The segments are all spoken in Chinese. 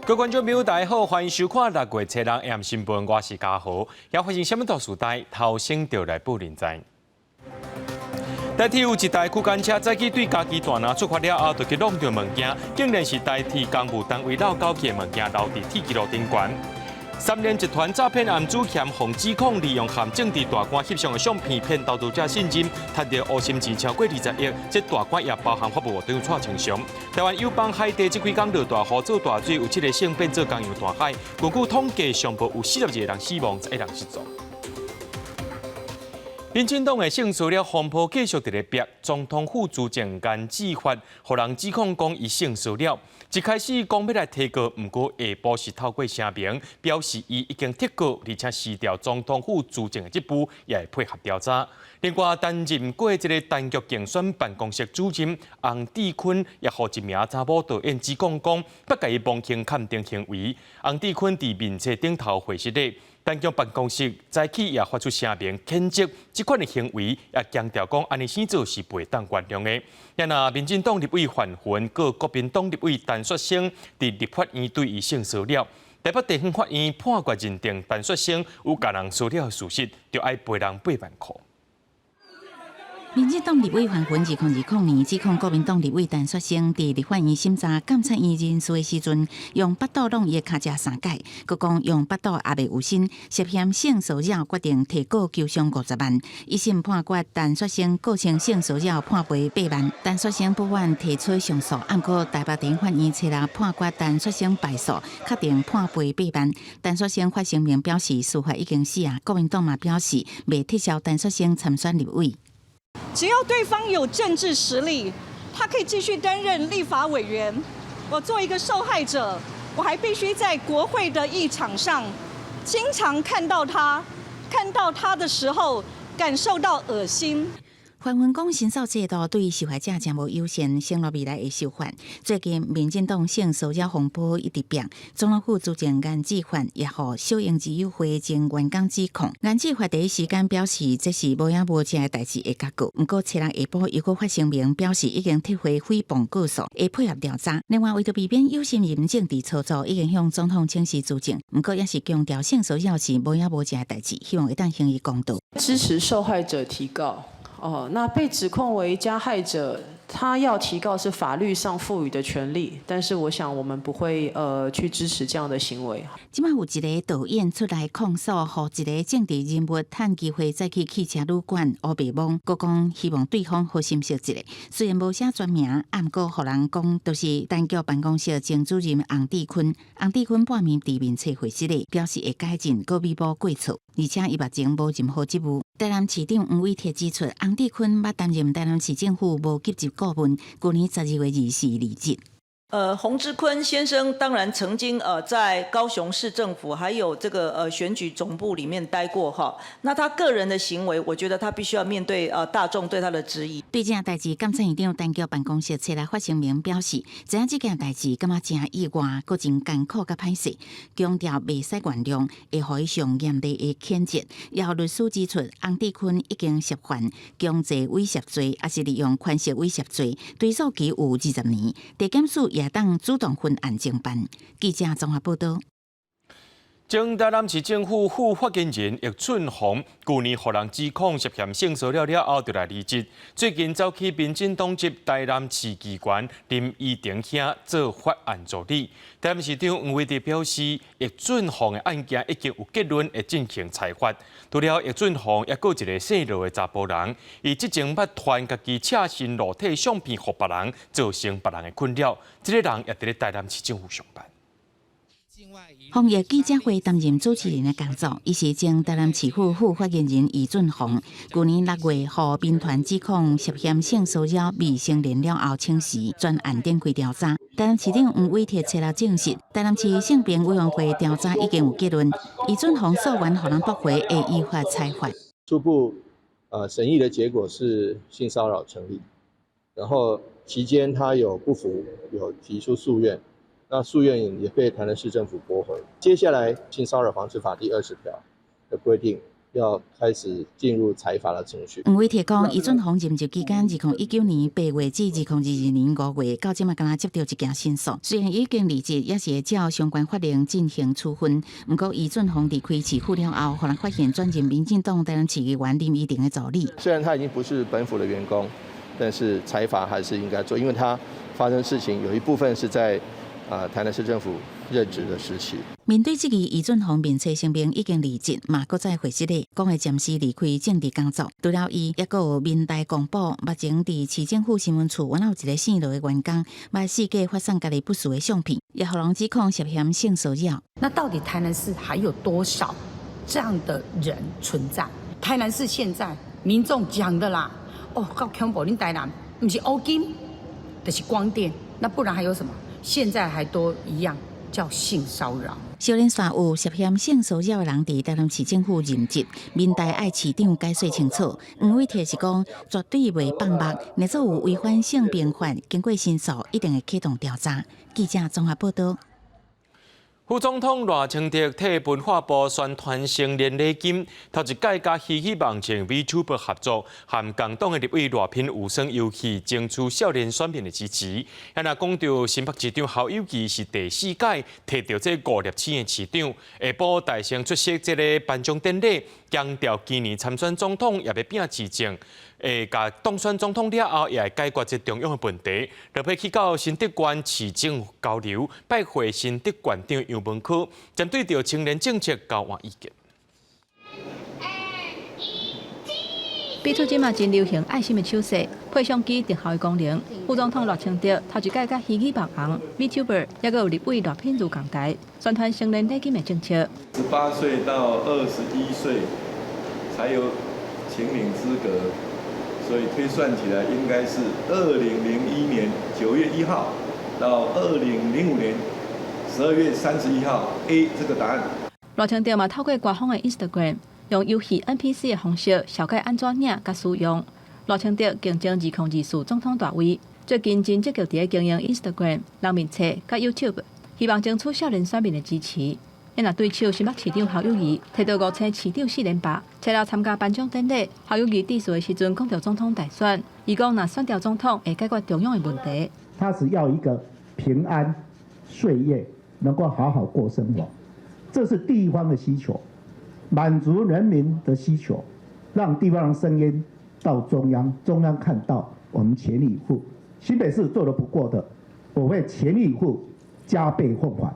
各位观众朋友，大家好，欢迎收看6月7日 AM 新闻，我是嘉豪。要发生什么大事代，头先就来报认知。台铁有一台区间车早起对家己大拿出发了后，就去弄到物件，竟然是台铁公务单位老交期的物件留伫铁轨路顶悬。3年集团诈骗案主嫌洪指控利用含政治大官翕相的相片骗投资者信任，赚到乌心钱超过20亿。这大官也包含法务部长蔡清祥。台湾友邦海地这几天落大雨做大水，有7个省变做江洋大海。根据统计，上报有42个人死亡，11人失踪。民进党的性骚扰风波继续伫咧逼，总统府资政监计划，互人指控讲伊性骚扰。一开始讲要来提告，不过下晡是透过声明表示伊已经提告，而且辞掉总统府资政的职务，也会配合调查。另外，担任过这个单局竞选办公室主任洪志坤，也互一名查某导演指控讲，不甲伊忘轻勘定行为。洪志坤伫面册顶头回实咧。单局办公室早起也发出声明谴责这款的行为，也强调讲安尼生做是袂当原谅的。然而，民进党立委范云和国民党立委陈雪生伫立法院对伊性骚扰，台北地方法院判决认定陈雪生有甲人骚扰的事实，就要赔人8万块。民进党立委范云2020年指控国民党立委陈雪生伫立法院审查监察院人事的时阵，用巴肚弄伊的脚趾3摆，佮讲用巴肚也未有心，涉嫌性骚扰，决定提告求偿50万。一审判决陈雪生构成性骚扰，判赔8万。陈雪生不愿提出上诉，按过台北地方法院7日判决陈雪生败诉，确定判赔8万。陈雪生发声明表示，司法已经死啊。国民党嘛表示，未撤销陈雪生参选立委。只要对方有政治实力，他可以继续担任立法委员。我作为一个受害者，我还必须在国会的议场上，经常看到他的时候，感受到恶心。范云讲，申诉制度对受害者真无友善，承诺未来会修法。最近，民进党性骚扰风波一直变，总统府资政监计划也互小英之友会前员工指控。监计划第一时间表示，这是无影无迹的代志会结果。不过，7日下晡又搁发声明表示，已经撤回诽谤告诉，会配合调查。另外，为着避免有心人政治操作，已经向总统请示资政。不过，也是强调性骚扰是无影无迹的代志，希望会当行以公道。支持受害者提告。那被指控为加害者，他要提告是法律上赋予的权利，但是我想我们不会去支持这样的行为。即摆有一个导演出来控诉，互一个政治人物趁机会再去汽车旅馆乌白网，佮讲希望对方好心识一个。虽然无写全名，暗过互人讲都是单局办公室前主任洪志坤。洪志坤半面伫面册回实咧，表示会改进，佮弥补过错，而且伊目前无任何职务。台南市长黄伟铁指出，洪志坤捌担任台南市政府无级级顾问，去年12月24日离职。洪志坤先生当然曾经在高雄市政府还有这个选举总部里面待过哈。那他个人的行为，我觉得他必须要面对大众对他的质疑。对这件代志，监察院长单局办公室7日发声明表示，知影这件代志感觉真意外，佫真艰苦甲歹势，强调袂使原谅，会予伊上严厉的谴责。也有律师指出，洪志坤已经涉犯强制威胁罪，也是利用权势威胁罪，追诉期有20年。地检署也当主动分案侦办。记者综合报道。前台南市政府副发言人叶春红，去年互人指控涉嫌性骚扰了后，就来离职。最近走去民进党籍台南市议员林义庭兄做法案助理。台南市长黄伟哲表示，叶春红的案件已经有结论，会进行裁决。除了叶春红，也有一个姓罗的查甫人，伊之前捌传家己赤身裸体相片给别人，造成别人的困扰。这个人也伫咧台南市政府上班。防疫记者会担任主持人的工作，伊是前台南市府副发言人余俊宏。去年6月，互民团指控涉嫌性骚扰未成年了后请辞，专案展开调查。台南市长黄伟哲7日证实，台南市性平委员会调查已经有结论，余俊宏诉愿互人驳回，会依法裁决。初步审议的结果是性骚扰成立，然后期间他有不服，有提出诉愿。那诉愿也被台南市政府驳回。接下来，性骚扰防治法第20条的规定，要开始进入裁罚的程序。黄伟铁讲，余准宏任职期间，2019年8月至2022年5月，到即嘛敢若接到一件申诉，虽然已经离职，也是会照相关法令进行处分。不过，余准宏离开市府了后，互人发现转任民进党担任市议员林宜婷的助理。虽然他已经不是本府的员工，但是裁罚还是应该做，因为他发生事情有一部分是在台南市政府任职的时期。面对这个余准宏面册声明已经离职，嘛搁再回息咧，讲会暂时离开政治工作。除了伊，也搁有民代公布，目前伫市政府新闻处原有一个姓罗的员工，捌世界发送家己不实的相片，也互人指控涉嫌性骚扰。那到底台南市还有多少这样的人存在？台南市现在民众讲的啦，哦，够恐怖！恁台南不是欧金，就是光电，那不然还有什么？现在还多一样叫性骚扰。少年说有涉嫌性骚扰的人伫台南市政府任职，民代爱市长解说清楚。黄伟铁是讲绝对袂放目，若做有违反性平法，经过申诉一定会启动调查。记者综合报道。副总统赖清德替文化部宣传成年礼金，头一届甲喜喜网情 VTuber 合作，和共党的立委赖品有声有气，争取少年选民的支持。也若讲到新北市长侯友宜是第4届摕到这5粒星的市长，下晡大声出席这个颁奖典礼，强调今年参选总统也要拼市政。甲当选总统了后，也会解决这中央的问题。落尾去到新德县市政府交流，拜会新德县长杨文科，针对着青年政策交换意见。比出今嘛真流行爱心的手势，配上机特效的功能。副总统赖清德头一届甲喜喜网红 VTuber， 也有立委赖品如共台，宣传成年礼金的政策。18岁到21岁才有请领资格。所以推算起来，应该是2001年9月1号到2005年12月31号 A 这个答案。赖清德嘛透过官方的 Instagram， 用游戏 NPC 的方式小解安怎领甲使用。赖清德竞争2024总统大位，最近真积极伫经营 Instagram、人面册甲 YouTube， 希望争取少年选民的支持。因若对手新北市长侯友宜摕到5星市长4连霸，除了参加颁奖典礼，侯友宜致辞的时阵讲到总统大选，伊讲若选掉总统会解决中央的问题。他只要一个平安岁月，能够好好过生活，这是地方的需求，满足人民的需求，让地方的声音到中央，中央看到我们全力以赴。新北市做得不过的，我会全力以赴，加倍奉还。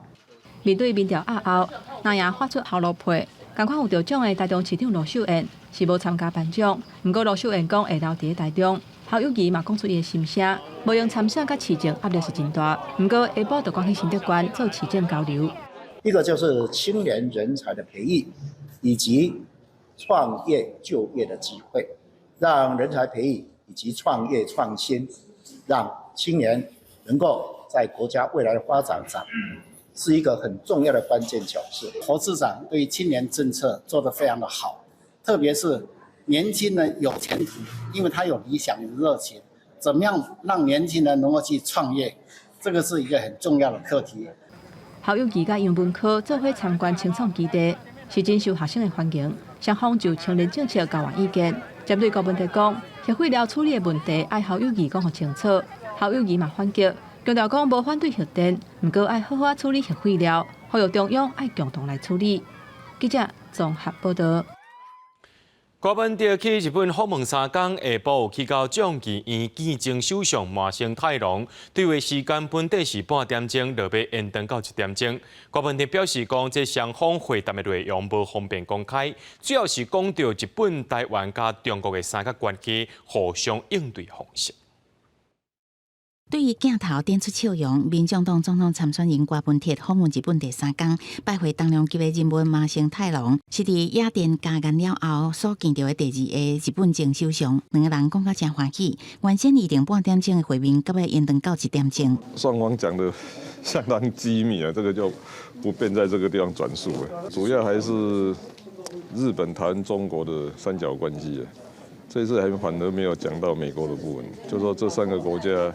面对民调压后，那也发出后路配，同款有得奖的台中市长罗秀燕是无参加颁奖，不过罗秀燕讲会留伫台中。侯友宜嘛讲出伊的心声，无用参选甲市政压力是真大，不过下晡就赶去新德县做市政交流。一个就是青年人才的培育，以及创业就业的机会，让人才培育以及创业创新，让青年能够在国家未来的发展上。是一个很重要的关键角色。侯市长对于青年政策做得非常的好，特别是年轻人有前途，因为他有理想、有热情，怎么样让年轻人能够去创业，这个是一个很重要的课题。侯友宜甲杨文科做伙参观青创基地，是真受学生的欢迎。双方就青年政策交换意见，针对高问题讲，协会了处理的问题，爱侯友宜讲互清楚。侯友宜嘛反击。强调讲无反对核电，不过爱好好处理核废料，呼吁中央爱共同来处理。记者综合报道。高本地去日本访问3天，下晡去到将棋院见证首相麻生太郎，对话时间本底是半点钟，落尾延长到1点钟。高本地表示讲，这双方会谈的内容无方便公开，主要是讲到日本、台湾加中国的3角关系互相应对方式。对于镜头点出笑容，民进党总统参选人郭文铁访问日本第3天，拜会重量级的人物麻生太郎，是伫雅典加冕了后所见到的第2个日本前首相。两个人讲到真欢喜，原先预定半点钟的会面，到尾延长到1点钟。双方讲的相当机密啊，这个就不便在这个地方转述了。主要还是日本、台湾、中国的3角关系啊。这次还反而没有讲到美国的部分，就说这3个国家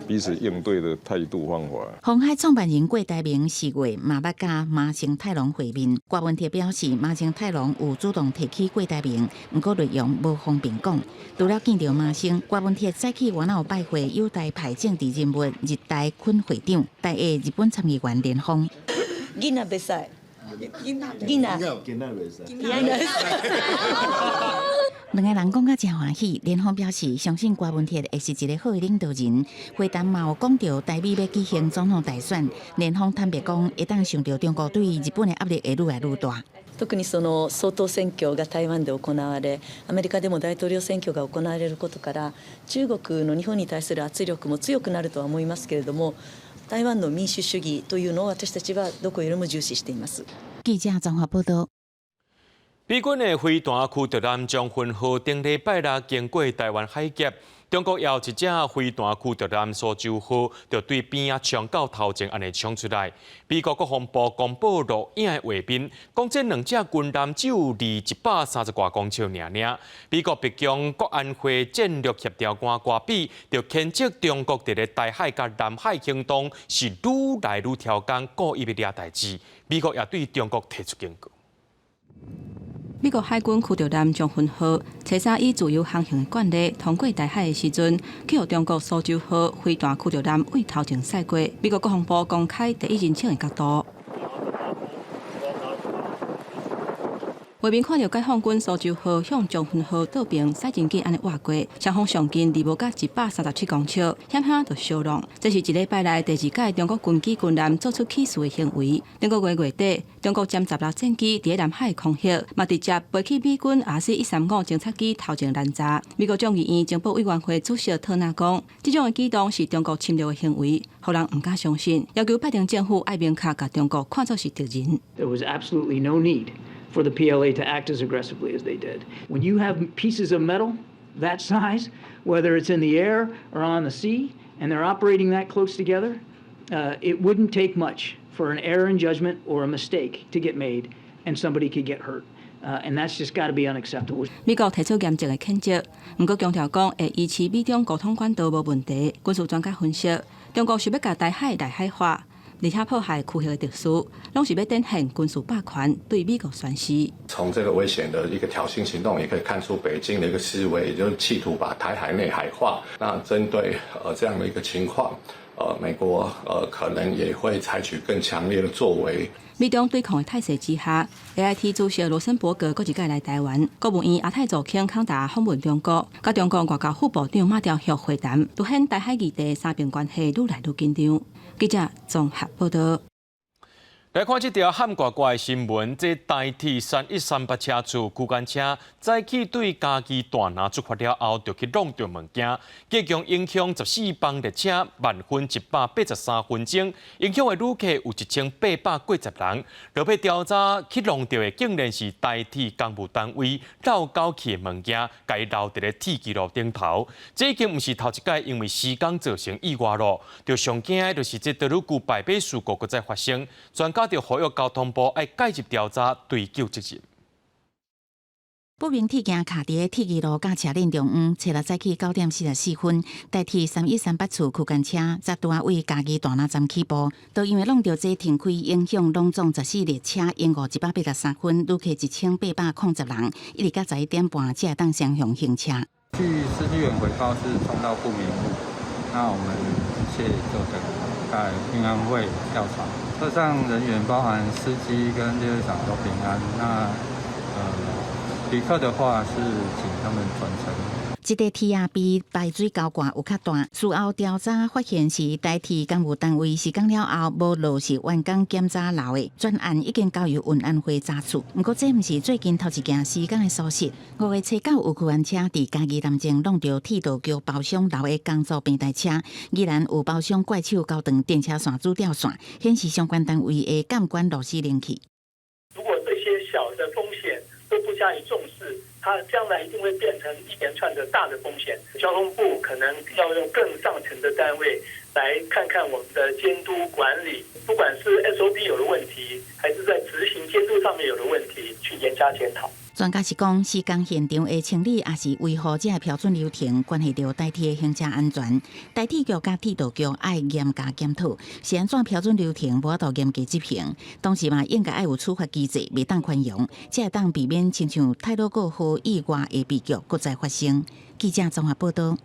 彼此应对的态度方法。鸿海创办人郭台铭4月嘛捌甲马清太郎会面，郭文铁表示马清太郎有主动提起郭台铭，不过内容无方便讲。除了见到马清，郭文铁再去原有拜会友台派政治人物日台坤会长、台下日本参议员连峰。囡仔袂使，囡仔袂使。两个人讲甲真欢喜，连峰表示相信郭文铁会是一个好的领导人。会谈嘛有讲到台美要举行总统大选，连峰坦白讲，一旦想到中国对日本的压力会愈来愈大。特にその総統選挙が台湾で行われ、アメリカでも大統領選挙が行われることから、中国の日本に対する圧力も強くなるとは思いますけれども、台湾の民主主義というのを私たちはどこよりも重視しています。記者綜合報道。美軍的飛彈驅逐艦將軍號頂禮拜六經過台灣海峽，中國有一隻飛彈驅逐艦蘇州號就對邊啊衝到頭前安尼衝出來。美國國防部公布錄影的畫面，講這兩隻軍艦只有離130多公尺爾。美國白宮國安會戰略協調官郭比就譴責中國佇咧台海甲南海行動是愈來愈挑工，故意要掠代誌。美國也對中國提出警告。美國海軍驅逐艦將軍號初三以自由航行的慣例通過台海的時陣，去予中國蘇州號飛彈驅逐艦為頭前駛過。美國國防部公開第一人稱的角度。畫面看到解放軍蘇州號向將軍號倒邊駛真緊安尼劃過，雙方上近離無甲137公尺，險險就相撞。這是一禮拜來第二屆中國軍機軍艦做出起事的行為。中國月底，中國殲16戰機佇南海空襲，嘛直接飛去美軍RC-135偵察機頭前攔查。美國眾議院情報委員會主席特納講，這種嘅舉動是中國侵略嘅行為，讓人唔敢相信，要求拜登政府愛明確把中國看作是敵人。There was absolutely no need for the PLA to act as aggressively as they did. When you have pieces of metal that size, whether it's in the air or on the sea, and they're operating that close together, it wouldn't take much for an error in judgment or a mistake to get made, and somebody could get hurt. And that's just got to be unacceptable. 美國提出嚴正嘅譴責，不過強調講會維持美中溝通管道無問題。軍事專家分析，中國想要把台海內海化。而且迫害區域的特殊，攏是要展現軍事霸權，對美國宣示。從這個危險的一個挑釁行動，也可以看出北京的一個思維，也就是企圖把台海內海化。那針對這樣的一個情況，美國可能也會採取更強烈的作為。美中對抗的態勢之下 ，AIT 主席羅森伯格閣一屆來台灣，國務院亞太組卿康達訪問中國，甲中國外交副部長馬朝旭會談，凸顯台海議題三邊關係愈來愈緊張。記者綜合報道。來看這條喊呱呱的新聞，這台鐵3138車主區間車早起對家己大拿出發了後，就去弄着物件，結果影響14班列車慢分183分鐘，影響的旅客有1890人。落尾調查去弄着的竟然是台鐵公務單位繞交去的物件，該留在咧鐵軌路頂頭。這已經唔是頭一屆因為施工造成意外咯，就上驚的就是這道路舊敗馬事故閣再發生，專家就呼籲交通部要介入調查，追究責任。不明鐵件卡佇鐵軌路甲車輪中央，初六早起9點44分，台鐵3138處區間車則拄為家己大拿站起步，都因為弄到這停開，影響攏總14列車，延誤183分，旅客1890人，一直到11點半才當雙向行車。據司機員回報是撞到不明物，那我們一切就等待運安會調查。車上人員包含司機跟列車長都平安。那旅客的話是請他們轉乘。這個鐵啊比排水溝掛有較大，事後調查發現是台鐵公務單位施工了後無落實完工檢查漏的，專案已經交由運安會查處。不過這毋是最近頭一件施工的疏失。5月初9有區間車佇家己南前弄到鐵道橋包廂漏的工作平台車，依然有包廂怪手高長電車線主吊線，顯示相關單位的監管螺絲靈氣。如果這些小的風險都不加以重視，它將來一定會變成一連串的大的風險。交通部可能要用更上層的單位來看看我們的監督管理，不管是 SOP 有了問題，還是在執行監督上面有了問題，去嚴加檢討。专家是讲，施工现场的清理也是维护这个标准流程，关系到台铁的行车安全。台铁局甲铁道局爱严加检讨，是安怎标准流程无法度严格执行，同时嘛应该爱有处罚机制，袂当宽容，才会当避免亲像太鲁阁号意外的悲剧搁再发生。记者综合报道。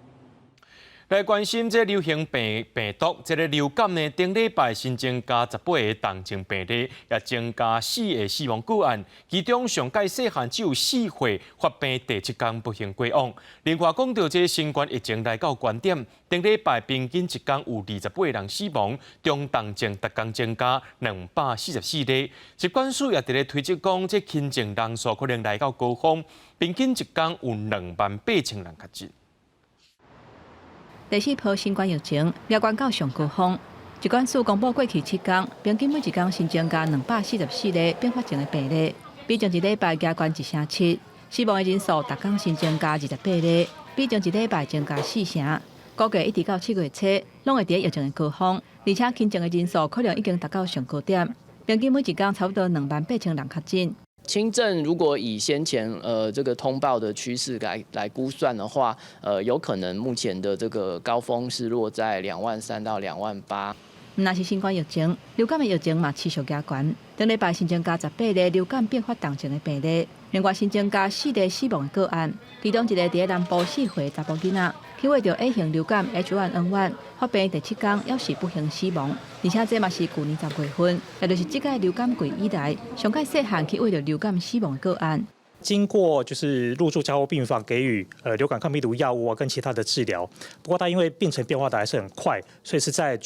来关心这流行病毒，这个流感呢，顶礼拜新增加18个重症病例，也增加4个死亡个案，其中上届细汉只有4岁发病第7天不幸过往。另外讲到这新冠疫情来到关点，顶礼拜平均一天有28个人死亡，中重症逐天增加244例。疾管署也伫咧推测讲，这轻症人数可能来到高峰，平均一天有28000人确诊。第4波新冠疫情了关到上高峰，疾管署公布过去7天，平均每一天新增加244例并发症的病例，比前一礼拜加关1成7。死亡的人数逐天新增加28例，比前一礼拜增加4成。估计一直到7月初，拢会伫疫情的高峰，而且轻症的人数可能已经达到上高点，平均每一天差不多28000人确诊。轻症如果以先前这个通报的趋势来估算的话，有可能目前的这个高峰是落在23000到28000。若是新冠疫情，流感的疫情嘛持续加悬。顶礼拜新增加18例流感并发重症的病例，另外新增加4例死亡的个案，其中一个伫南部4岁查甫囡仔，因为着 A 型流感 H1N1 发病第7天，要是不幸死亡，而且这嘛是去年10月份，也就是这届流感季以来上届细汉去为着流感死亡的个案。经过就是入住加护病房给予流感抗病毒药物啊跟其他的治疗，不过它因为病程变化的还是很快，所以是在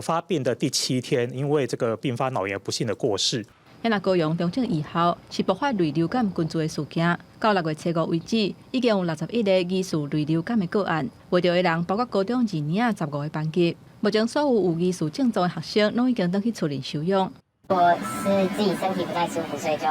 发病的第7天，因为这个并发脑炎不幸的过世。咱高雄中正以后是爆发类流感群聚的事件，到6月初5为止，已经有61个疑似类流感的个案，患着的人包括高中2年啊15个班级。目前所有疑似症状的学生拢已经登去厝里休养。我是自己身体不太舒服，所以就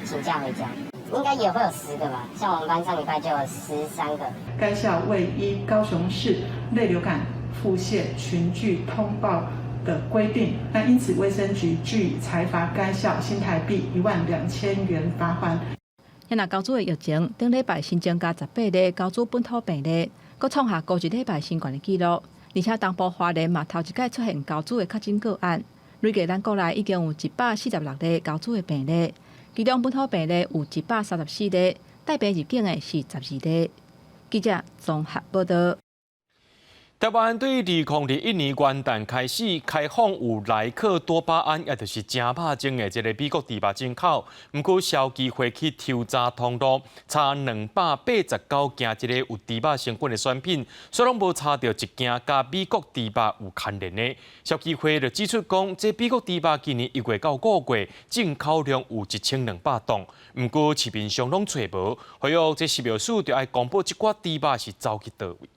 请假回家。应该也会有10个吧，像我们班上礼拜就有13个。该校未依高雄市类流感腹泻群聚通报的规定，那因此卫生局据以裁罚该校新台币12000元罚款。咱那高主的疫情，顶礼拜新增加18例高主本土病例，佫创下高一礼拜新冠的纪录，而且东部花莲嘛头一届出现高主的确诊个案，累计咱国内已经有146例高主的病例。其中本土病例有134例，带病入境的是12例。记者综合报道。台湾对2021年元旦开始开放有莱克多巴胺，也就是正拍精的这个美国猪肉进口，不过消基会去抽查通路，查289件这个有猪肉成分的选品，所以拢无查到一件甲美国猪肉有牵连的。消基会就指出讲，这美国猪肉今年1月到5月进口量有1200吨，不过市面上拢找无，所以这食药署就要公布这寡猪肉是走去倒位。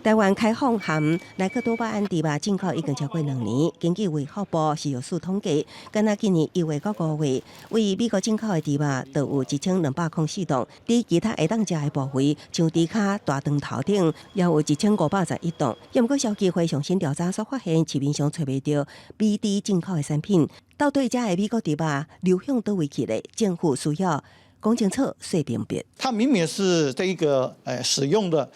台湾开放含莱克多巴胺猪肉进口已经超过2年。根据卫福部食药署统计，敢若今年1月到5月，为美国进口的猪肉就有1204吨，伫其他会当食的部位，像猪脚、大肠头顶，也有1511吨。不过消基会上新调查所发现，市面上找袂到美猪进口的产品，到底这的美国猪肉流向倒位去咧？政府需要讲清楚、说明白。它明明是这一个使用的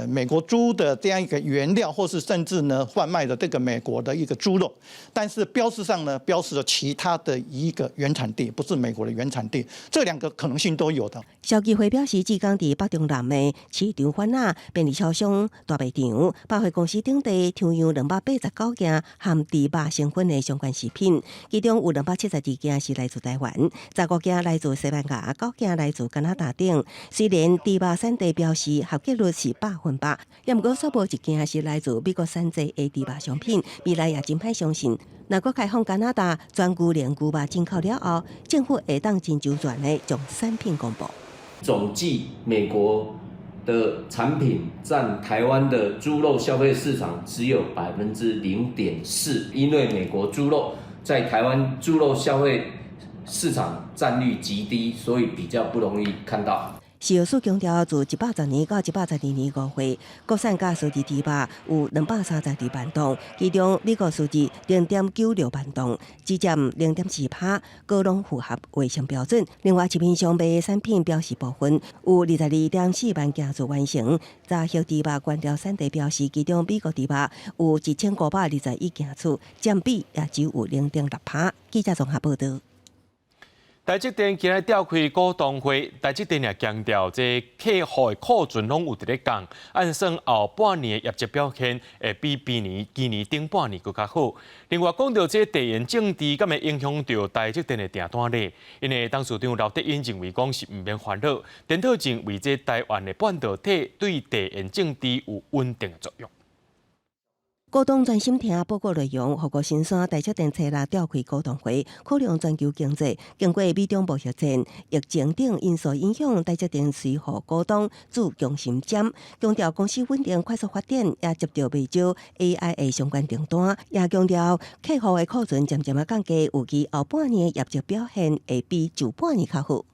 美国猪的这样一个原料，或是甚至呢贩卖的这个美国的一个猪肉，但是标示上呢标示了其他的一个原产地，不是美国的原产地，这2个可能性都有的。消基会表示，至今伫北中南的市场贩仔、便利超商、大卖场、百货公司等地抽样289件含猪肉成分的相关食品，其中有272件是来自台湾，15件来自西班牙，9件来自加拿大等。虽然猪肉产地标示合格率是100%，也不过所无一件是来自美国产制的猪肉商品，未来也真歹相信。若果开放加拿大全牛连牛肉进口了后，政府会当真周全的将产品公布。总计美国的产品占台湾的猪肉消费市场只有0.4%，因为美国猪肉在台湾猪肉消费市场占率极低，所以比较不容易看到。食药署强调，自110年到112年5月，国产甲数字猪肉有232万吨，其中美国数字0.96万吨，只占0.4%，各拢符合卫生标准。另外，市面上卖的产品标示部分有22.4万件次完成，杂销猪肉原料产地标示，其中美国猪肉有1521件次，占比也只有0.6%。记者综合报道。台积电今日召开股东会，台积电也强调，这客户的库存拢有伫咧降，按算后半年的业绩表现会比今年顶半年更加好。另外，讲到这地缘政治敢会影响到台积电的订单率，因为董事长刘德英认为讲是唔免烦恼，检讨认为这台湾的半导体对地缘政治有稳定的作用。股东专心听报告内容，富国新山台积电初六召开股东会，考量全球经济经过美中贸易战、疫情等因素影响，台积电随互股东注强心针，强调公司稳定快速发展，也接到不少 AI 的相关订单，也强调客户的库存渐渐降低，预计后半年业绩表现会比旧半年较好。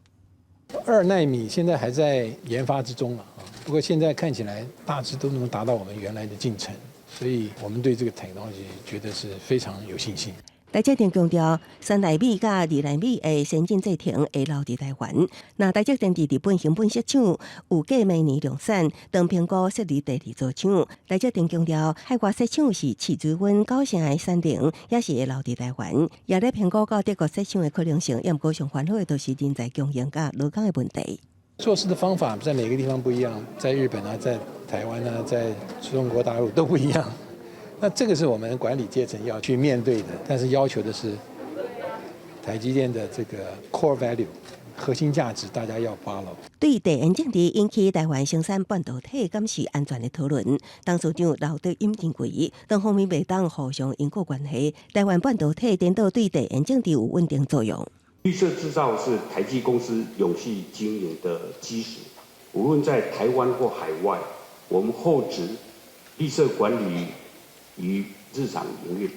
2奈米现在还在研发之中不过现在看起来大致都能达到我们原来的进程。所以我们对这个 technology 觉得是非常有信心。台积电强调，3奈米甲2奈米的先进制程会留伫台湾。那台积电伫日本成本设厂有计明年量产，当评估设立第2座厂。台积电强调，海外设厂是试水温90%的产能，也是会留伫台湾。也咧评估到德国设厂的可能性，也毋过上烦恼的都是人才供应甲劳工的问题。做事的方法在每个地方不一样，在日本在台湾在中国大陆都不一样。那这个是我们管理阶层要去面对的，但是要求的是台积电的这个 core value 核心价值，大家要 follow。对地缘政治引起台湾生产半导体敢是安全的讨论，董事长刘德英认为，两方面袂当互相因果关系。台湾半导体颠倒对地缘政治有稳定作用。绿色制造是台积公司永续经营的基石，无论在台湾或海外，我们厚植绿色管理与日常营运。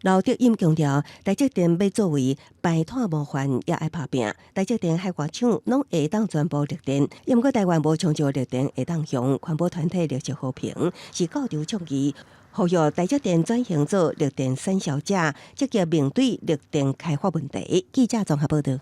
刘德英强调，台积电要作为排碳模范，也爱拍拼。台积电海外厂拢会当全部绿电，因过台湾无长久绿电会当向环保团体热切好评，是高潮倡议。呼吁台积电转型做绿电产销者，积极面对绿电开发问题。记者综合报道。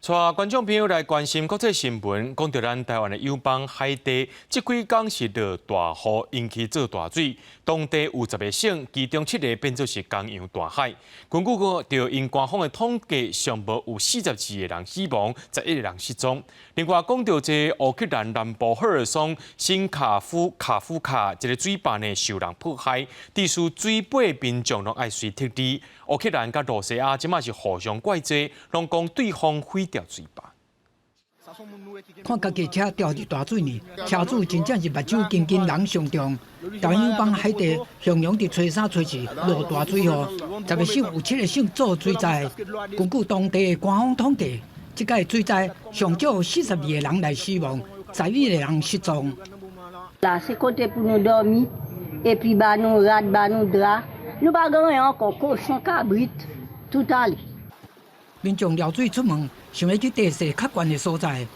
带观众朋友来关心国际新闻，讲到咱台湾的友邦海地，这几天是落大雨，引起做大水，当地有10个省，其中7个变作是江洋大海。根据就因官方的统计，上无有42个人死亡，11个人失踪。另外，讲到这乌克兰南部赫尔松新卡夫卡这个水坝呢受人迫害，地区水坝民众拢爱随撤离。乌克兰甲罗西亚即马是互相怪罪，拢讲对方毁掉水坝。看家己车掉入大水呢，车主真正是目睭金金人上重。台湾友邦海地向阳伫初3、初4落大水雨，10个省有7个省做水灾。根据当地的官方统计，这个水灾上少有42个人来死亡，11个人失踪。Là c'est côté pour nous dormir et puis bah nous rad bah nous drap. Nous pas gagner encore cochon cabrit tout à l'heure. 民众撩水出门，想要去地势较悬的所在。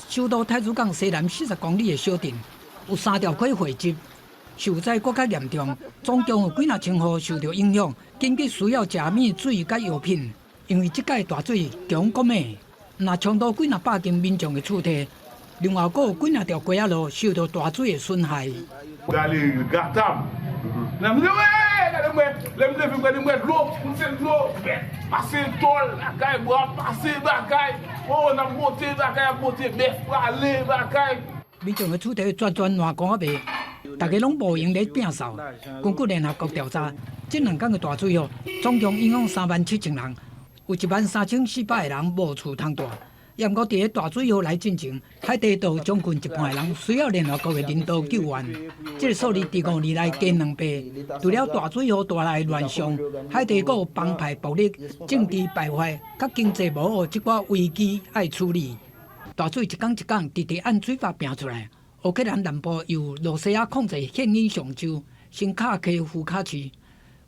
首都太子港西南40公里的小镇，有3条溪汇集，受灾搁较严重，总共有几若千户受到影响，紧急需要食米、水甲药品。因为即届大水强国美，若冲到几若百间民众的厝体，另外阁有几若条街仔路受到大水的损害。民众的厝体全烂干袂，大家拢无闲咧摒扫。根据联合国调查，这2天的大水总共影响37000人，有13400个人无厝通住。也毋过，伫个大水来进前，海地岛将近一半的人需要联合国的人道救援。这个数字伫5年来加2倍。除了大水带来乱象，海地阁有帮派暴力、政治败坏、甲经济无好这寡危机要处理。大水一天一天直直按水法拼出来。乌克兰南部由罗西亚控制现因上州新卡科夫卡市，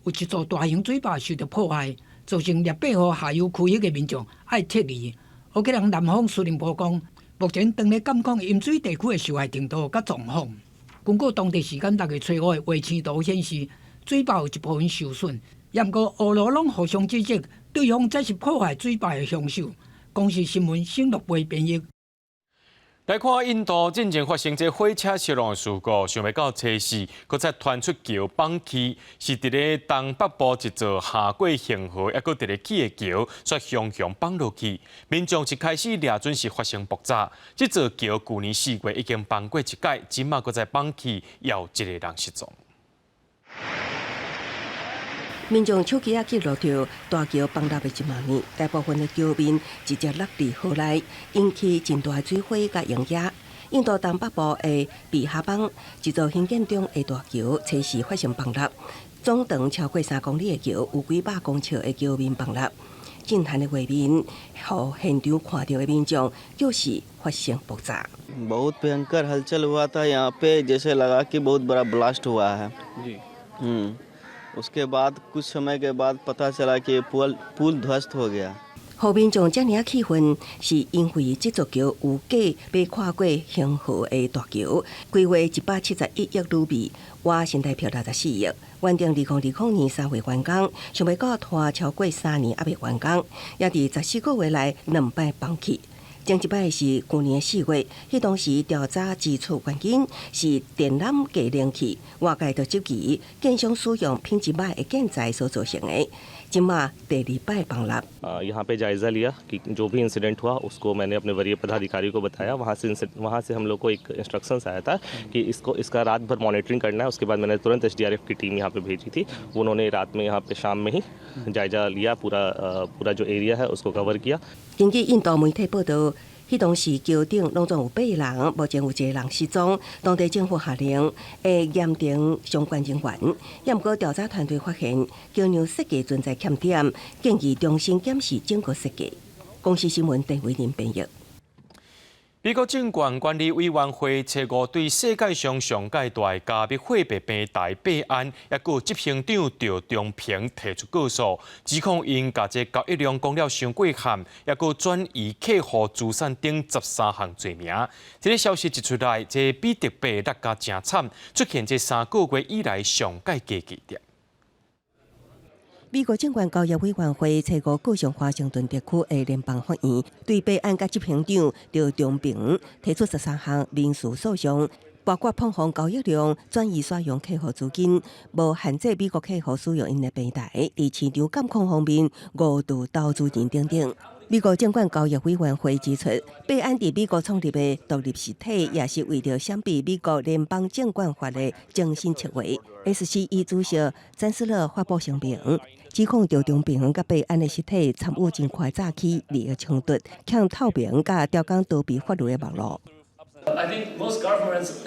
有一座大型水坝受到破坏，造成200户下游区域的民众要撤离。乌克兰南方司令部讲，目前当咧监控饮水地区的受害程度甲状况。根据当地时间6月初5的卫星图显示，水坝有一部分受损，不过俄罗拢互相指责对方才是破坏水坝的凶手。公视新闻省录为编译。来看印度进前发生这火车烧亡事故，想要到初四，搁再传出桥崩起，是伫咧东北部一座下过恒河，抑搁伫咧起的桥，却熊崩落去。民众一开始抓准是发生爆炸，这座桥去年4月已经崩过一届，今嘛搁再崩起，有一个人失踪。民众手机记录到大桥崩塌的1万年，大部分的桥面直接落入河内，引起真大的水火甲影响。印度东北部的比哈邦一座兴建中的大桥，初时发生崩塌，总长超过3公里的桥，有几百公尺的桥面崩塌。震撼的画面，互现场看到的民众就是发生爆炸。बहुत भयंकर हलचल हुआ था यहाँ पे जैसे लगा कि बहुत बड़ा ब्लास्ट हुआ है जी उसके बाद कुछ समय के बाद पता चला कि पुल ध्वस्त हो गया。互民众这样气愤，是因为这座桥有假被跨过恒河的大桥，规划171亿卢比，换新台币64亿，原定2020年3月完工，想要到拖超过3年还未完工，也伫14个月内2摆崩起。前一摆是去年4月，迄当时调查基础原因是电缆过冷气，外界就质疑建商使用品质歹的建材所造成的。今嘛第2摆崩塌。यहाँ पे जायजा लिया कि जो भी इंसिडेंट हुआ उसको मैंने अपने वरीय पदाधिकारी को बताया। वहाँ से हम लोग को एक इंस्ट्रक्शंस आया था कि इसका रात भर मॉनिटरिंग करना है। उसके बाद मैंने तुरंत SDRF की टीम यहाँ पे भेजी थी। उन्होंने रात में यहाँ पे शाम में ही जायजा लिया, पूरा जो एरिया है उसको कवर किया। 根据印度媒体报道，迄当时桥顶拢总有8人，目前有1个人失踪。当地政府下令会严惩相关人员。也毋过调查团队发现桥梁设计存在欠点，建议重新检视整个设计。公视新闻陈伟林编译。美国证券管理委员会初5对世界上上界大的加密货币平台币安，也有执行长赵忠平提出告诉，指控因甲这交易量讲了伤过hạn，也有转移客户资产等13项罪名。这个消息一出来，这比特币落价真惨，出现这3个月以来上界价起跌。美国证券交易委员会初5告上华盛顿特区的联邦法院，对币安甲执行长赵忠平提出13项民事诉讼，包括碰红交易量、转移使用客户资金、无限制美国客户使用因的平台、伫市场监控方面误导投资人等等。美国证券交易委员会指出，币安伫美国创立的独立实体，也是为着闪避美国联邦证券法的精心策划。SCE 主席詹斯勒发布声明，指控赵忠平甲币安的实体参与真快早期利益冲突，欠透明甲调工逃避法律的网络。I think most governments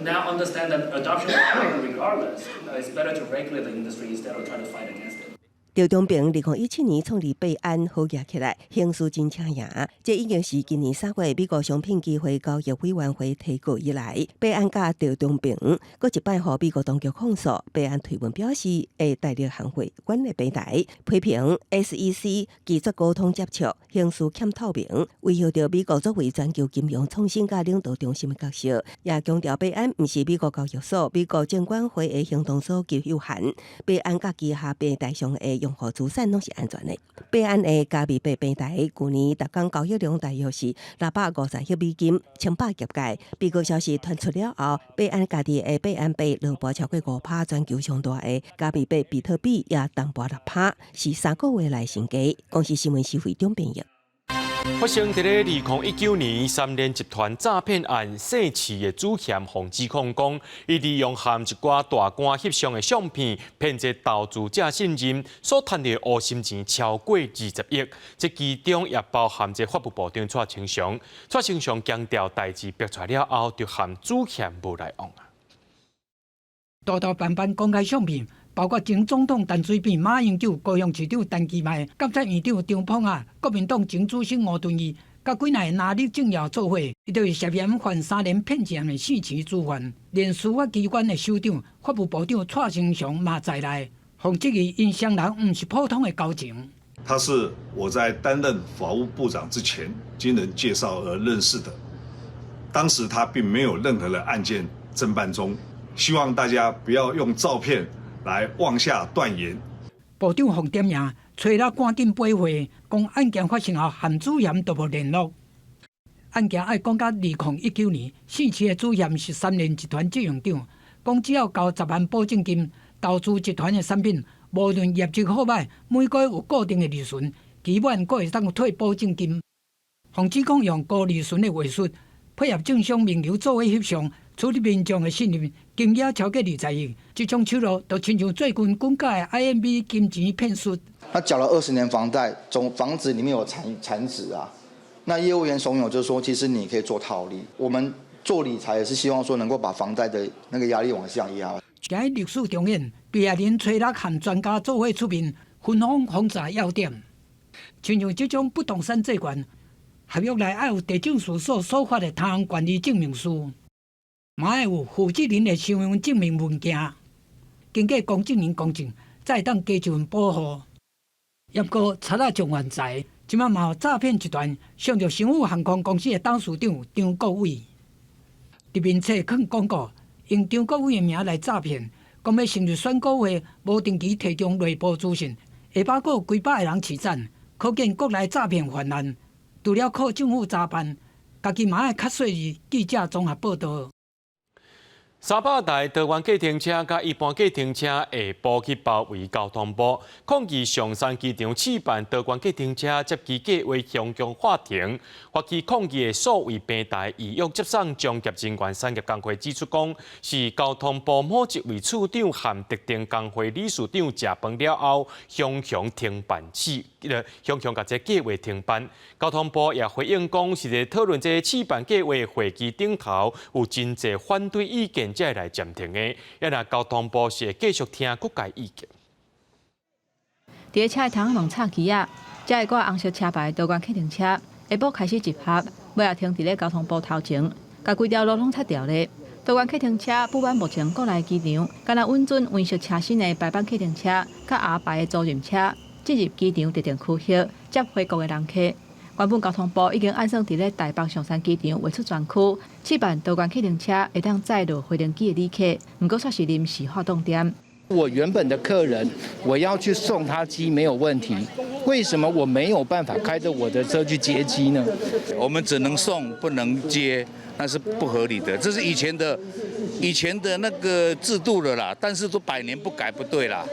now understand that adoption of regardless is better to regulate the industry instead of trying to fight against it. 赵忠平2017年创立币安，好行起来，形势真请赢。这已经是今年3月美国商品机会交易委员会提告以来，币安甲赵忠平搁一摆互美国当局控诉。币安推文表示，会大力行会管理平台，批评 SEC 拒绝沟通接触，形势欠透明，威胁到美国作为全球金融创新甲领导中心的角色。也强调币安毋是美国交易所、美国证监会的行动所及有限，币安甲旗下平台上的用户资产拢是安全的。币安的加密币平台去年每天交易量大约是650亿美金，称霸业界。被告消息传出了后，币安家己的币安币落波超过5%，全球上大的加密币比特币也淡薄6%，是3个月来新高。公视新闻协会总编译。发生在2019年3联集团诈骗案，姓池的主嫌洪指控讲，伊利用含一寡大官翕相的相片，骗取投资者信任，所赚的乌心钱超过20亿。这其中也包含这法务部长蔡清祥。蔡清祥强调，代志爆出了后，就含主嫌无来往啊。多多办公开相片。包括前总统陈水扁、马英九、高雄市长陈其迈、监察院长张鹏啊、国民党前主席吴敦义，甲几名拿力政要做伙，伊就是涉嫌犯3年骗钱的4期主犯。连司法机关的首长、法务部长蔡清祥嘛在内，洪质疑因相人毋是普通的交情。他是我在担任法务部长之前经人介绍而认识的当时他并没有任何的案件侦办中，希望大家不要用照片来妄下断言。部长洪点名，找了赶紧赔回，讲案件发生后，韩主任都无联络。案件要讲到2019年，4期的主任是3联集团执行长，讲只要交10万保证金，投资集团的产品，无论业绩好歹，每个月有固定的利润，期满阁会当退保证金。洪指控用高利润的话术，配合政商名流作为翕相，处理民众的信任，金额超过20亿。这种手路，就亲像最近公告的 IMB 金钱骗术。他缴了20年房贷，房子里面有产值啊。那业务员怂恿就是说，其实你可以做套利。我们做理财也是希望说能够把房贷的那个压力往下压。今日历史重演，毕业人找六和专家做伙出面，分享防诈要点。亲像这种不动产债权，合约内要有地政署所发的摊行管理证明书，嘛要有负责人的信用证明文件，经过公证人公证，才当加一份保护。也过查了中原财，即马嘛有诈骗集团上着商务航空公司的董事长张国伟，伫面册放广告，用张国伟的名来诈骗，讲要成立选股会，无定期提供内部资讯，下晡还有几百个人起赞，可见国内诈骗泛滥。除了靠政府查办，家己嘛要较细致。记者综合报道。300台台湾计程车甲一般计程车下晡去包围交通部，抗议上山机场试办台湾计程车接机计划向向法庭。发起抗议的数位平台预约接送将业人员产业工会指出讲，是交通部某一位处长和特定工会理事长食饭了后，向停办向甲这计划停办。交通部也回应讲，是在讨论这试办计划会期顶头有真侪反对意见。才来暂停的，也若交通部是会继续听各界意见。伫车窗弄插旗啊，才会挂红色车牌台湾客运车，下晡开始集合，尾也停伫咧交通部头前，甲规条路拢拆掉咧。台湾客运车补办目前国内机场，敢若稳准温色车身的白班客运车，甲牙牌的租赁车进入机场特定区域接回国的人客。原本交通部已经按算伫咧台北上山机场划出专区，试办台湾客运车会当载入飞行机的旅客，不过却是临时活动点。我原本的客人，我要去送他机没有问题，为什么我没有办法开着我的车去接机呢？我们只能送不能接，那是不合理的，这是以前的那个制度了啦，但是说100年不改不对啦。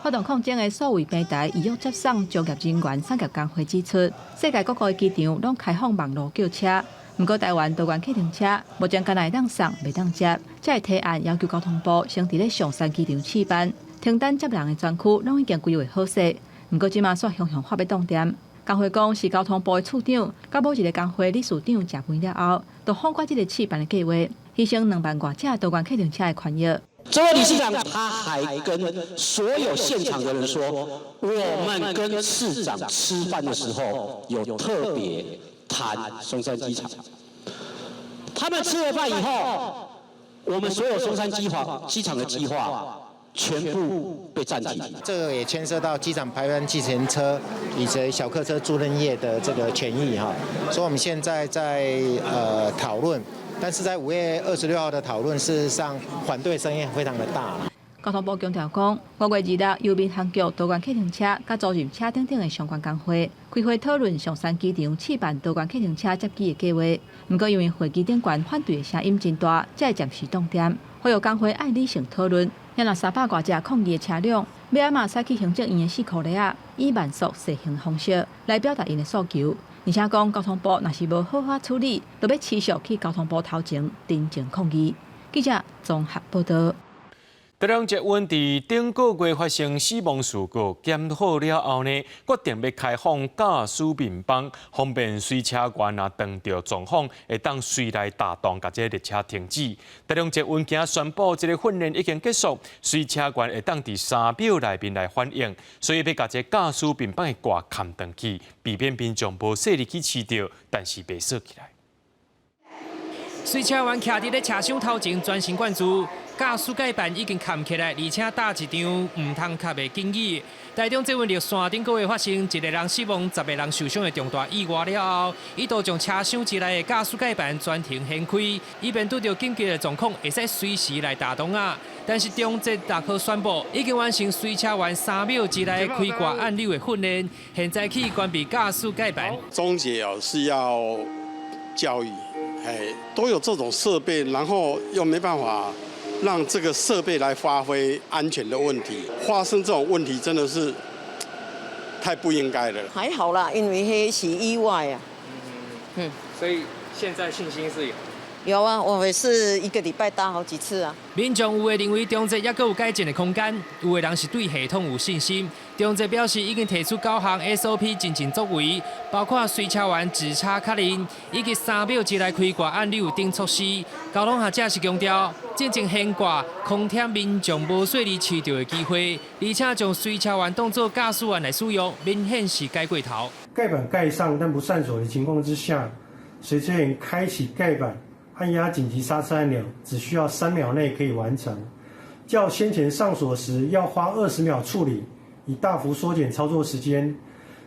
活动抗争的数位平台预约接送就业人员产业工会指出，世界各国的机场拢开放网络叫车，不过台湾客运车目前敢若会当送袂当接，才会提案要求交通部先伫咧上山机场试办，停单接人的专区拢已经规划好势，不过即马煞向发要动点。工会讲是交通部的处长，甲某一个工会理事长食饭了后，就放过这个试办的计划，牺牲2万多架台湾客运车的权益。这位理事长他还跟所有现场的人说，我们跟市长吃饭的时候有特别谈松山机场。他们吃了饭以后，我们所有松山机场的计划全部被暂停。这个也牵涉到机场排班计程车以及小客车租赁业的这个权益哈，所以我们现在在讨论。但是在5月26号的讨论，事实上反对声音非常的大。交通部强调讲，5月2日，由民航局、台湾客运车、甲租赁车等的相关工会开会讨论上山机场试办台湾客运车接机的计划。不过因为会期顶悬反对的声音真大，才会暂时冻点。会有工会爱理性讨论，也若300多架抗议的车辆，要按嘛采取行政院的4箍例啊，以慢速实行方式来表达因的诉求。而且讲交通部若是无好好处理，就要持续去交通部头前真正抗议。记者综合报道。台中捷运伫顶个月发生死亡事故，检讨了后呢，决定要开放驾驶面板，方便随车员若撞到状况，会当随来打动，甲这列车停止。台中捷运今宣布，这个训练已经结束，随车员会当伫3秒内面来反应，所以要甲这驾驶面板的挂砍断去，避免民众无细力去试着，但是袂锁起来。随车员徛伫咧车厢头前专心灌注，驾驶界板已经扛起来，而且打一张唔通卡的建议。台中这湾绿线顶个月发生一个人死亡、10个人受伤的重大意外了后，伊就将车厢之内的驾驶界板全停掀开，以便遇到紧急的状况，会使随时来打动啊。但是中捷6号宣布，已经完成随车员3秒之内开挂按钮的训练，现在起关闭驾驶界板。中捷是要教育，都有这种设备，然后又没办法让这个设备来发挥安全的问题，发生这种问题真的是太不应该了。还好啦，因为那是意外啊。所以现在信心是有。有啊，我也是1个礼拜搭好几次啊。民众有的认为中捷还有改进的空间，有的人是对系统有信心。中捷表示已经提出9项 SOP 进行作为，包括随车员自查确认，以及3秒之内开挂按钮等措施。交通学者是强调，进行掀挂，空添民众无细里取到的机会，而且将随车员当作驾驶员来使用，明显是改过头。盖板盖上但不上锁的情况之下，随车员开启盖板。按压紧急刹车按钮，只需要3秒内可以完成，较先前上锁时要花20秒处理，以大幅缩减操作时间，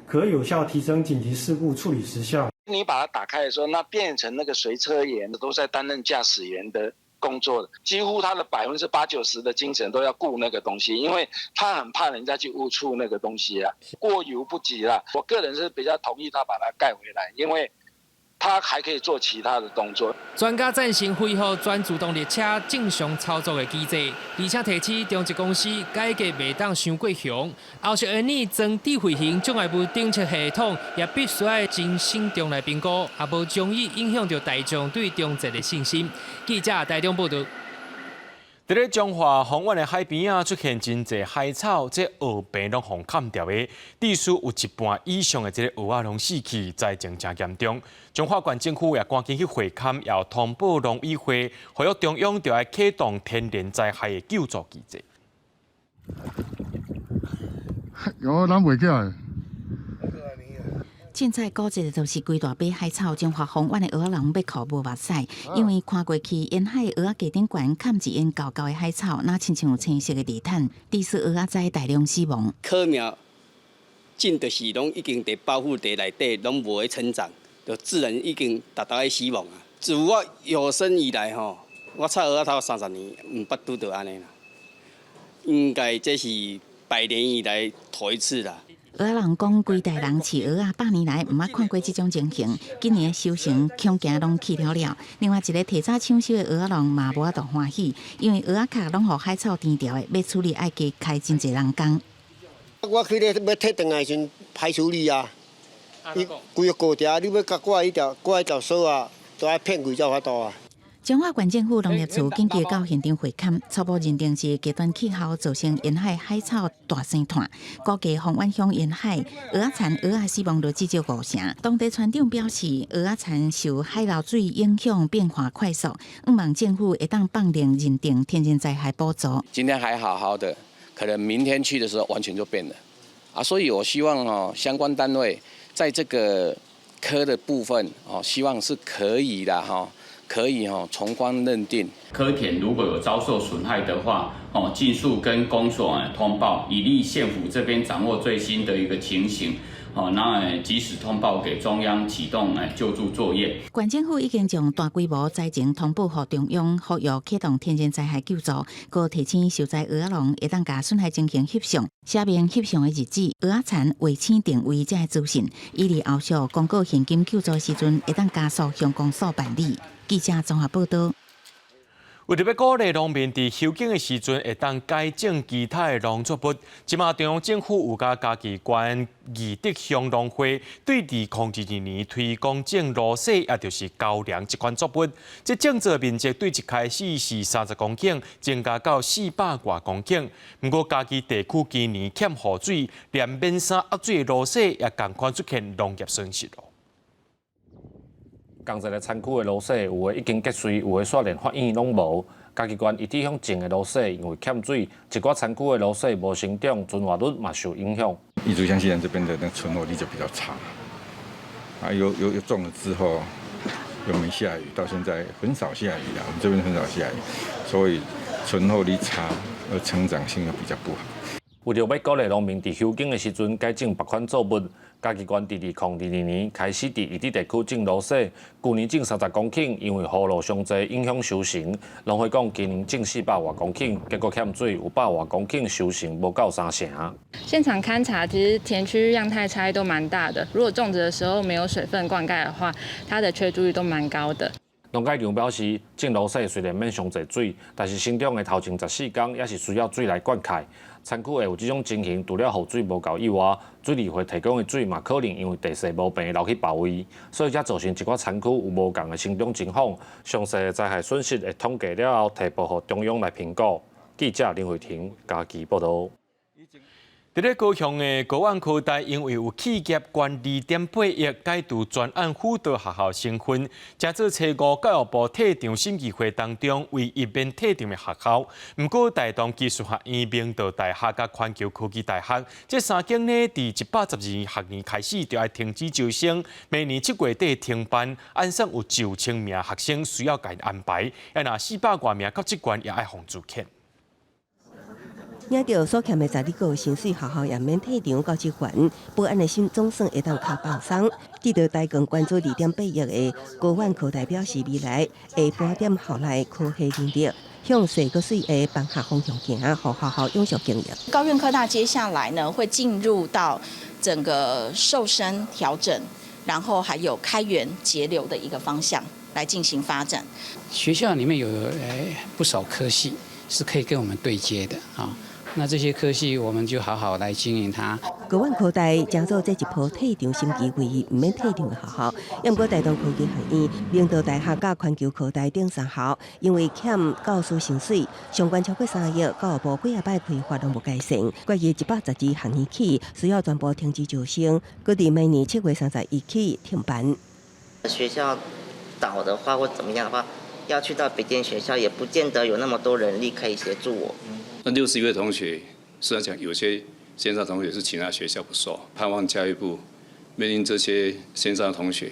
可有效提升紧急事故处理时效。你把它打开的时候，那变成那个随车员都在担任驾驶员的工作的，几乎他的80%-90%的精神都要顾那个东西，因为他很怕人家去误触那个东西啊，过犹不及啦。我个人是比较同意他把它盖回来，因为他还可以做其他的动作。专家赞成恢复全自动列车正常操作的机制，而且提起中捷公司改革袂当伤过强，后续二年装智慧型障碍物侦测系统也必须要真慎重来评估，也无将伊影响到大众对中捷的信心。记者台中报道。伫咧彰化丰原的海边啊，出现真侪海草，这鹅病拢互砍掉的，地数有一半以上的这个鹅拢死去，灾情真严重。彰化县政府也赶紧去会勘，要通报农委会，呼吁中央就要启动天然灾害的救助机制。我諗袂起來。凊彩古一个就是规大把海草，彰化丰原的鹅人要哭无目屎，因为看过去沿海鹅仔架顶悬砍一沿高高的海草，那亲像有青色的地毯，致使鹅仔在大量死亡。棵苗种就是拢已经伫保护地内底，拢无会成长，就自然已经达到爱死亡啊！自我有生以来吼，我插鹅仔头30年，唔捌拄到安尼啦。应该这是100年以来头一次啦。鹅仔人讲，规代人饲鹅仔100年来毋捌看过这种情形，今年的收成恐惊拢去了了。另外一个提早抢收的鹅仔人嘛无法度欢喜，因为鹅仔壳拢互海草填掉的，要处理爱加开真侪人工。我去咧要摕转来时歹处理啊，伊规个过条，你要甲挂一条锁啊，都爱骗几才法度啊。彰化县政府农业处紧急到现场会勘，初步认定是极端气候造成沿海海草大生团，估计丰原乡沿海鹅仔田、鹅仔死亡率至少5成。当地村长表示，鹅仔田受海流水影响变化快速，希望政府会当放领认定天然灾害补助。今天还好好的，可能明天去的时候完全就变了啊！所以我希望相关单位在这个科的部分希望是可以的可以从宽认定。科田如果有遭受损害的话，尽速跟公所通报，以利县府这边掌握最新的一个情形。那及时通报给中央，启动救助作业。县政府已经将大规模灾情通报给中央，呼吁启动天然灾害救助，佮提醒受灾鹅仔农会当甲损害情形翕相，写明翕相的日子、鹅仔田卫星定位这资讯，以利后续公告现金救助时阵会当加速向公所办理。记者综合报道。为着要鼓励农民伫收耕的时阵会当改种其他的农作物，即马中央政府有甲嘉义县义德乡农会对2022年推广种芦笋，也就是高粱这款作物。这种植面积对一开始是30公顷，增加到400多公顷。不过嘉义地区今年欠雨水，连面山压水的芦笋也同款出现农业损失咯。同一个产区的芦笋，有的已经结穗，有的煞连发芽拢无。嘉义县义德乡种的芦笋因为欠水，一寡产区的芦笋无成长，存活率嘛受影响。义竹乡西南这边的那存活率就比较差，有种了之后又没下雨，到现在很少下雨了，我们这边很少下雨，所以存活率差，而成长性又比较不好。为着要鼓励农民伫休耕的时阵改种别款作物，嘉义县伫2022年开始伫宜地地区种芦笋，去年种30公顷，因为雨露上济影响收成。农会讲今年种400多公顷，结果欠水有100多公顷收成无到3成。现场勘察，其实田区样态差异都蛮大的。如果种植的时候没有水分灌溉的话，它的缺水率都蛮高的。农改场表示，种芦笋虽然免上济水，但是生长的头前14天也是需要水来灌溉。产区会有这种情形，除了雨水无够以外，水利会提供的水嘛可能因为地势无平流去别位，所以才造成一寡产区有无共的生长情况。详细的灾害损失会统计了后，提报予中央来评估。记者林慧婷嘉义报道。伫咧高雄的高安科大，因为有企业捐2.8亿解除专案辅导学校身份，加做初5教育部退场审议会当中唯一免退场的学校。不过，台东技术学院、明道大学甲环球科技大学这3间呢，伫112学年开始就要停止招生，明年7月底停办。按算有9000名学生需要该安排，若400多名教职员也要防自欠。领到所欠的12个薪水学校也免退场教职员，报案的心总算会当较放松。记得台更关注2.8亿的高院科代表示，未来会盘点校内科系能力，向细个水的办学方向行，让学校永续经营。高院科大接下来呢，会进入到整个瘦身调整，然后还有开源节流的一个方向来进行发展。学校里面有不少科系是可以跟我们对接的啊。那这些科系，我们就好好来经营它。高院科大正做这一波退场审议唯一唔免退场的学校，不过台东科技学院、明道大学甲环球科大等3校，因为欠教师薪水，相关超过3亿，教育部几下摆开发拢无改善，决议112学年起需要全部停止招生，搁伫明年7月31起停办。学校倒的话或怎么样的话，要去到别间学校，也不见得有那么多人力可以协助我。那61位同学，虽然讲有些线上同学是其他学校不收，盼望教育部面临这些线上同学，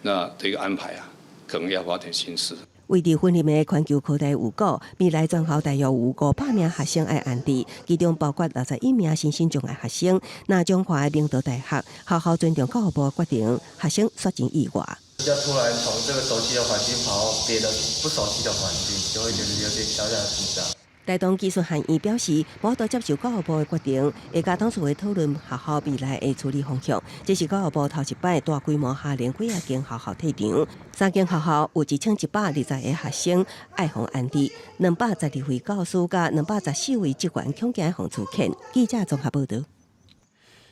那的一个安排啊，可能要花点心思。为着训练的环球科大有果，未来全校大约有500名学生爱安置，其中包括61名新生障碍学生。那中华的明道大学学校尊重教育部决定，学生缩进意外。比较突然从这个熟悉的环境跑到别的不熟悉的环境，就会觉得有点小小的紧张。台东技术学院表示，无都接受教育部的决定，会甲董事会讨论学校未来的处理方向。这是教育部头一摆大规模下令几间学校退场，3间学校有1120个学生爱防安置，212位教师甲214位职员恐惊防自欠。记者综合报道。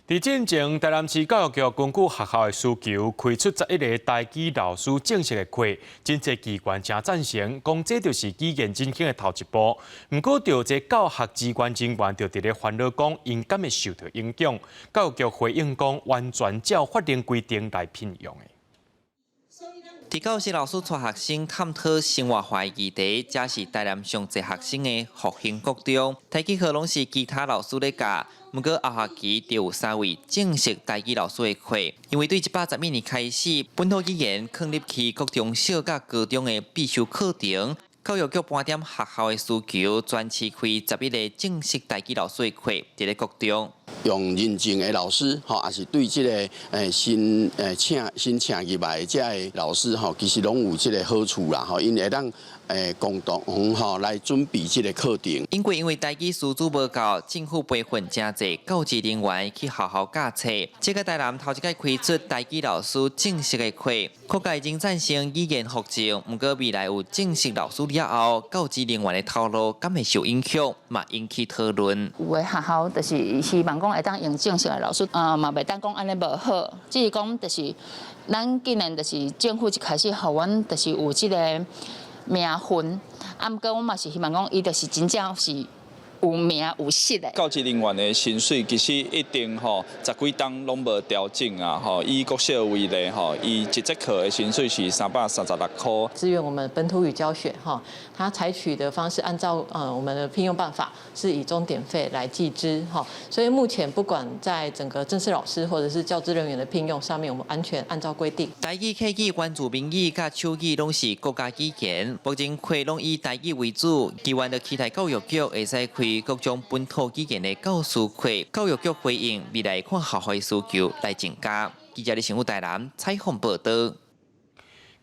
伫进前，台南市教育局根据学校的需求，开出11个台语老师正式的课，真侪机关真赞成，讲这就是语言振兴的头一步。不过，着这教学资源人员就伫咧烦恼讲，因敢会受到影响。教育局回应讲，完全照法令规定来聘用的。伫教室老师带学生探讨生活化议题，这是台南上侪学生的复兴国中。台语课拢是其他老师咧教，不过下学期就有3位正式台语老师的课，因为对112年开始，本土语言放入去国中小甲高中的必修课程。教育局盘点学校的需求，专市开11个正式台语老师的课，伫咧国中。用认证的老师，也是对这个新请入来的这个老师，其实拢有这个好处啦，因会当共同来准备这个课程。因为台语师资无够，政府培训真侪教职人员去学校教册。这个台南头一届开出台语老师正式的课，课界已经赞成语言复正，不过未来有正式老师了后，教职人员的头路敢会受影响，嘛引起讨论。有的学校就是希望讲会当用正式的老师，嘛袂当讲安尼无好，只是讲就是咱既然就是政府一开始，互阮就是有这个名分，不过我嘛是希望讲伊就是真正是有名有实的。教职人员的薪水其实一定10几档拢无调整啊，以国小为例伊一节课的薪水是336块。支援我们本土语教学它采取的方式按照我们的聘用办法是以钟点费来计支所以目前不管在整个正式老师或者是教职人员的聘用上面，我们完全按照规定。台语、客语、原住民语甲手语拢是国家语言，目前课拢以台语为主，希望着期待教育局会使开各种本土语言的教师课，教育局回应未来看校会需求来增加。记者李成武台南采访报道。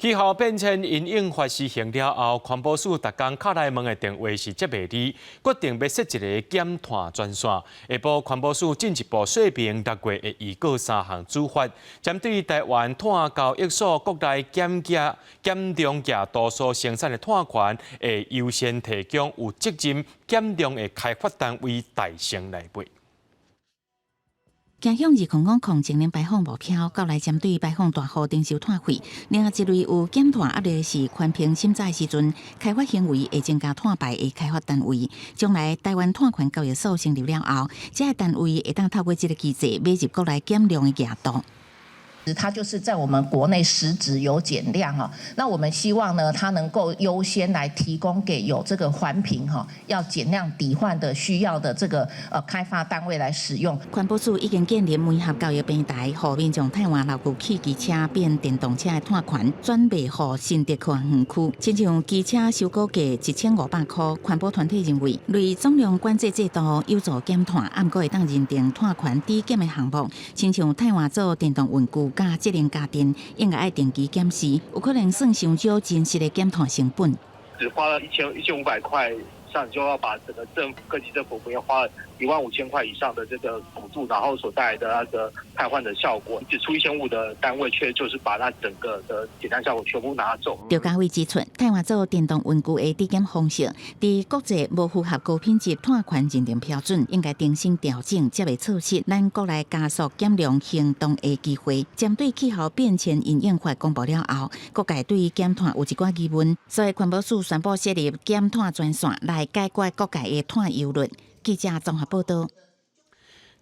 气候变迁因应发施行了后，环保署逐工敲来门的电话是接袂离，决定要设一个减碳专线。下晡环保署进一步说明6月会预告3项处罚，针对台湾碳交易所国内减量价多数生产的碳权，会优先提供有责任减量的开发单位大成来卖。行向2050净零排放目标，到来针对排放大户征收碳费。另外一类有减碳压力的是环评审查时阵，开发行为会增加碳排的开发单位。将来台湾碳权交易所成立了后，这个单位会当透过这个机制买入国内减量的额度。它就是在我们国内实质有减量那我们希望呢，它能够优先来提供给有这个环评要减量抵换的需要的这个开发单位来使用。环保署已经建立媒合教育平台，让民众汰换老旧汽机车变电动车的碳权，转卖给新竹科园区。亲像机车收购价1500块，环保团体认为，类总量管制制度有助减碳，不过会当认定碳权低减的项目，亲像汰换做电动玩具。加节能家电应该爱定期检视，有可能算上少真实的减碳成本。只花了1500块以上，就要把整个各级政府不要花了15000块以上的这个补助，然后所带来的那个汰换的效果，只出1500的单位，却就是把那整个的减碳效果全部拿走。调解委指出，汰换做电动玩具的抵减方式，伫国际无符合高品质碳权认定标准，应该重新调整，才会促使咱国内加速减量行动的机会。针对气候变迁因应法公布了后，各界对于减碳有一寡疑问，所以环保署宣布设立减碳专线来解决各界的碳忧虑。记者综合报道。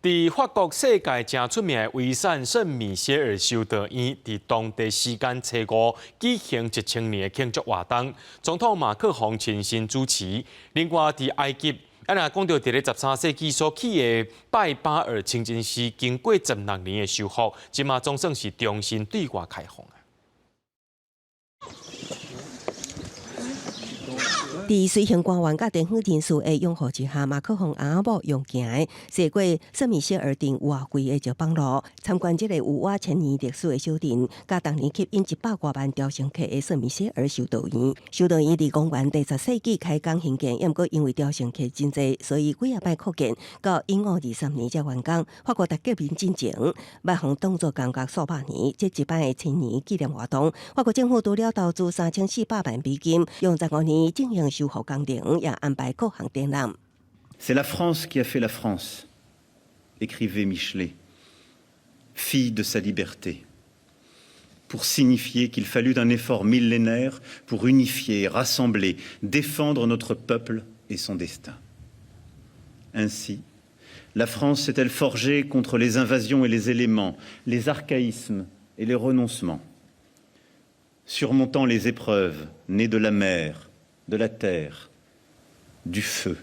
在法国世界正出名的维善圣米歇尔修道院，在当地时间初5举行1000年的庆祝活动，总统马克宏亲身主持。另外，在埃及，讲到在13世纪所起的拜巴尔清真寺，经过16年的修复，即马总算是重新对外开放。在随行官员甲政府人士的拥护之下，马克宏阿某用行的驶过圣米歇尔殿瓦贵的石板路，参观这个有我1000年历史的小殿，甲当年吸引100多万朝圣客的圣米歇尔修道院。修道院伫公元第10世纪开工兴建，也毋过因为朝圣客真济，所以几摆扩建，到1523年才完工。法国大革命进前，马航当作感觉数百年，这一摆的1000年纪念活动，法国政府除了投资3400万美金，用15年进行修复工程，也安排各项展览。C'est la France qui a fait la France, écrivait Michelet, fille de sa liberté, pour signifier qu'il fallut un effort millénaire pour unifier, rassembler, défendre notre peuple et son destin. Ainsi, la France s'est-elle forgée contre les invasions et les éléments, les archaïsmes et les renoncements, surmontant les épreuves nées de la mer, de la terre, du feu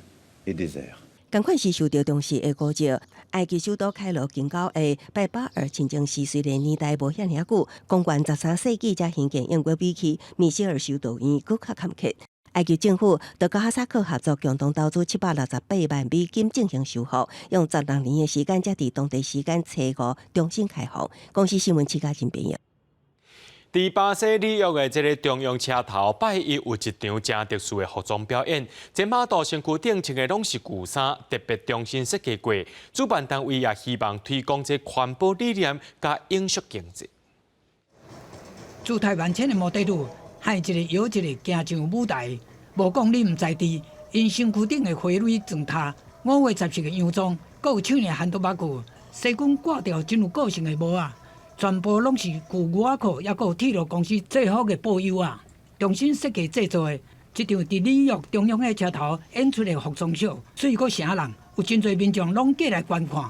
et des airs。同款是受到重视的古迹，埃及首都开罗近郊的拜巴尔清真寺，虽然年代无遐尔久，公元13世纪才兴建，因过比起米歇尔修道院更较坎坷。埃及政府和哈萨克合作，共同投资768万美金进行修复，用16年的时间，才伫当地时间初5重新开放。公司新闻七家真朋友。在巴西里约的这个中央车头，拜一有一场真特殊的服装表演。这马道身躯顶穿的拢是旧衫，特别重新设计过。主办单位也希望推广这环保理念加永续经济。姿态万千的模特儿，喊一个摇一个行上舞台。无讲你唔知知，因身躯顶的花蕊状塔，5月14日洋装，阁有唱的汉都马古，西军挂掉真有个性的帽啊！全部拢是旧牛仔裤，也阁有铁路公司最好的保佑啊！重新设计制作的，这场伫纽约中央的车头演出的服装秀，水果城人有真侪民众拢过来观看。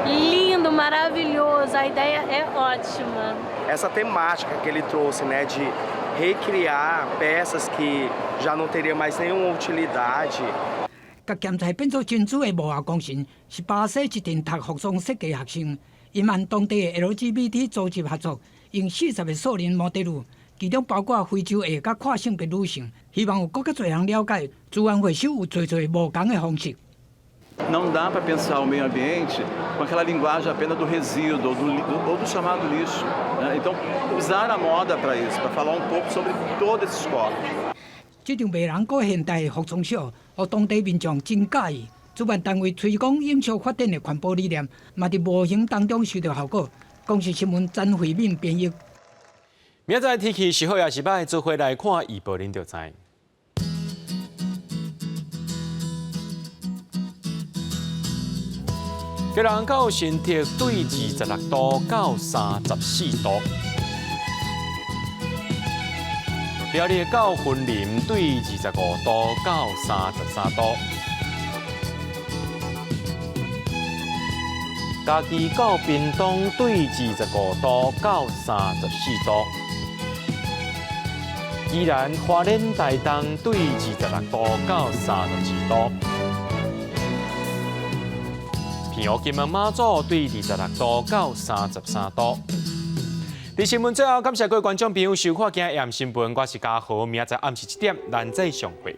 Lindo, maravilhoso, a ideia é ótima. Essa temática que ele trouxe, né, de recriar peças que já não teriam mais nenhuma utilidade. 甲咸菜变做珍珠的幕后功臣是巴西一群读服装设计学生，因和当地的 LGBT 组织合作，用40个素人模特儿，其中包括非洲裔甲跨性别女性，希望有更加侪人了解资源回收有侪侪无同的方式。 Não dá para pensar o meio ambiente com aquela linguagem apenas do resíduo ou do chamado lixo. Né? Então, usar a moda para isso, para falar um pouco sobre todos esses corpos. 这场未人过现代的服装秀，让当地民众真介意。主办单位推广饮食发展的环保理念，嘛伫无形当中收到效果。公视新闻詹慧敏编译。明仔载天气是好也是歹，做回来看预报您就知。 吉兰到新竹对26度到34度，苗栗到云林对25度到33度，嘉义到屏东对25度到34度，宜兰花莲台东对26度到32度。 平湖金门马祖对26度到33度。伫新闻最后，感谢各位观众朋友收看今日夜新闻，我是嘉豪，明仔载暗时7点咱再相会。